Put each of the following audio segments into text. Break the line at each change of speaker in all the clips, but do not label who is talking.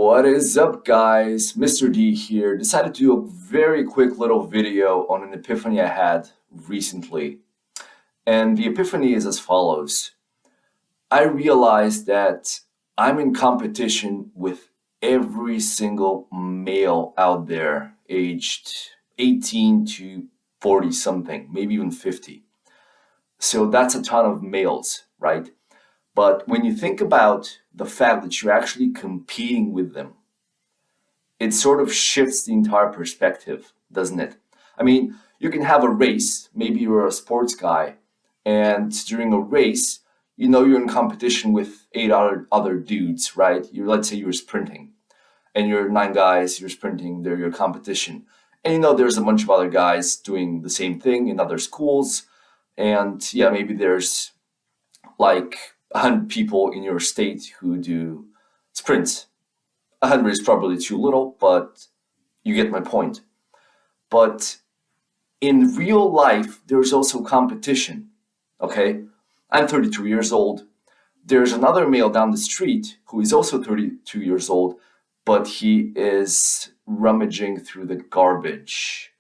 What is up, guys? Mr. D here. Decided to do a very quick little video on an epiphany I had recently. And the epiphany is as follows. I realized that I'm in competition with every single male out there aged 18 to 40 something, maybe even 50. So that's a ton of males, right? But when you think about the fact that you're actually competing with them, it sort of shifts the entire perspective, doesn't it? I mean, you can have a race, maybe you're a sports guy, and during a race, you know you're in competition with eight other dudes, right? Let's say you're sprinting, and you're nine guys, you're sprinting, they're your competition. And you know there's a bunch of other guys doing the same thing in other schools, and yeah, maybe there's like 100 people in your state who do sprints. 100 is probably too little, but you get my point. But in real life, there's also competition, okay? I'm 32 years old. There's another male down the street who is also 32 years old, but he is rummaging through the garbage.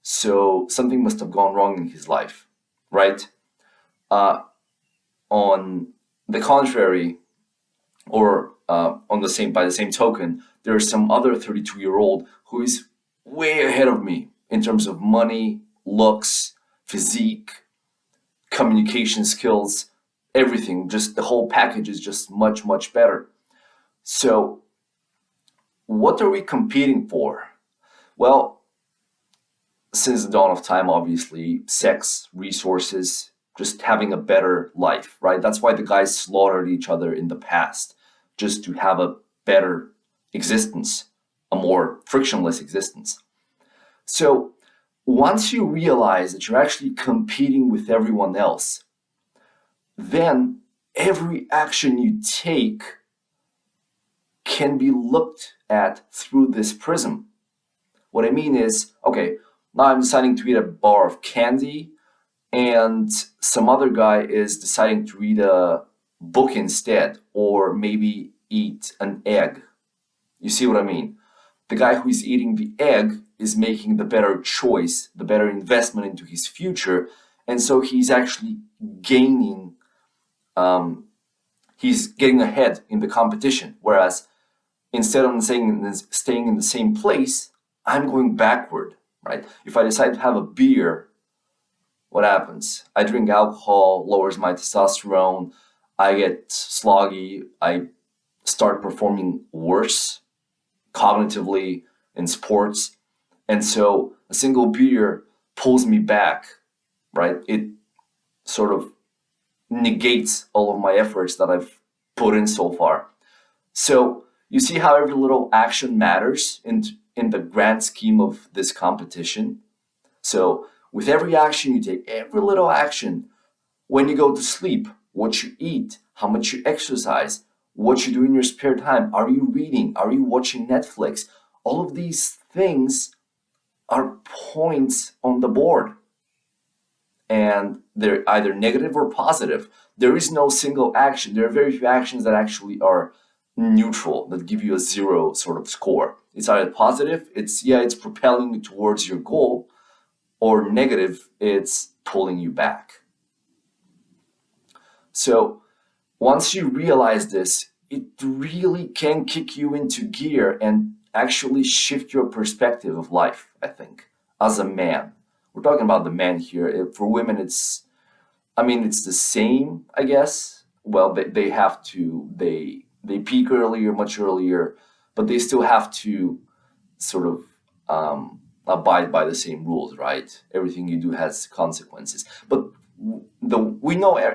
So something must have gone wrong in his life, right? On the contrary, or by the same token, there's some other 32-year-old who is way ahead of me in terms of money, looks, physique, communication skills, everything. Just the whole package is just much, much better. So what are we competing for? Well, since the dawn of time, obviously, sex, resources, just having a better life, right? That's why the guys slaughtered each other in the past, just to have a better existence, a more frictionless existence. So once you realize that you're actually competing with everyone else, then every action you take can be looked at through this prism. What I mean is, okay, now I'm deciding to eat a bar of candy, and some other guy is deciding to read a book instead, or maybe eat an egg. You see what I mean? The guy who is eating the egg is making the better choice, the better investment into his future, and so he's actually gaining, he's getting ahead in the competition. Whereas instead of staying in the same place, I'm going backward, right? If I decide to have a beer, what happens? I drink alcohol, lowers my testosterone, I get sloggy, I start performing worse cognitively in sports. And so a single beer pulls me back, right? It sort of negates all of my efforts that I've put in so far. So you see how every little action matters in the grand scheme of this competition. So with every action you take, every little action, when you go to sleep, what you eat, how much you exercise, what you do in your spare time, are you reading, are you watching Netflix? All of these things are points on the board. And they're either negative or positive. There is no single action. There are very few actions that actually are neutral, that give you a zero sort of score. It's either positive, it's propelling you towards your goal, or negative, it's pulling you back. So once you realize this, it really can kick you into gear and actually shift your perspective of life, I think, as a man. We're talking about the man here. For women, it's the same, I guess. Well, they have to, they peak earlier, much earlier, but they still have to sort of abide by the same rules, right? Everything you do has consequences. But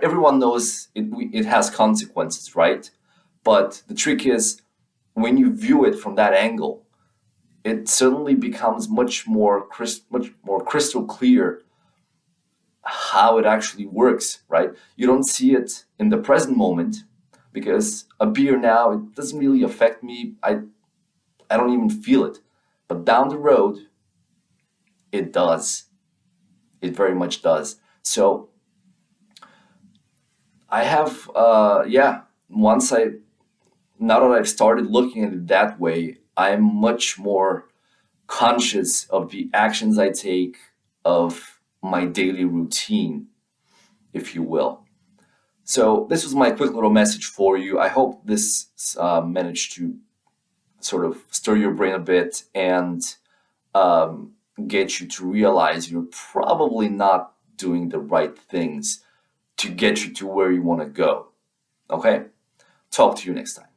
everyone knows it has consequences, right? But the trick is, when you view it from that angle, it suddenly becomes much more crystal clear how it actually works, right? You don't see it in the present moment, because a beer now, it doesn't really affect me. I don't even feel it. But down the road, it does. It very much does. So I have, once I now that I've started looking at it that way, I'm much more conscious of the actions I take, of my daily routine, if you will. So, this was my quick little message for you. I hope this managed to sort of stir your brain a bit and um, get you to realize you're probably not doing the right things to get you to where you want to go. Okay? Talk to you next time.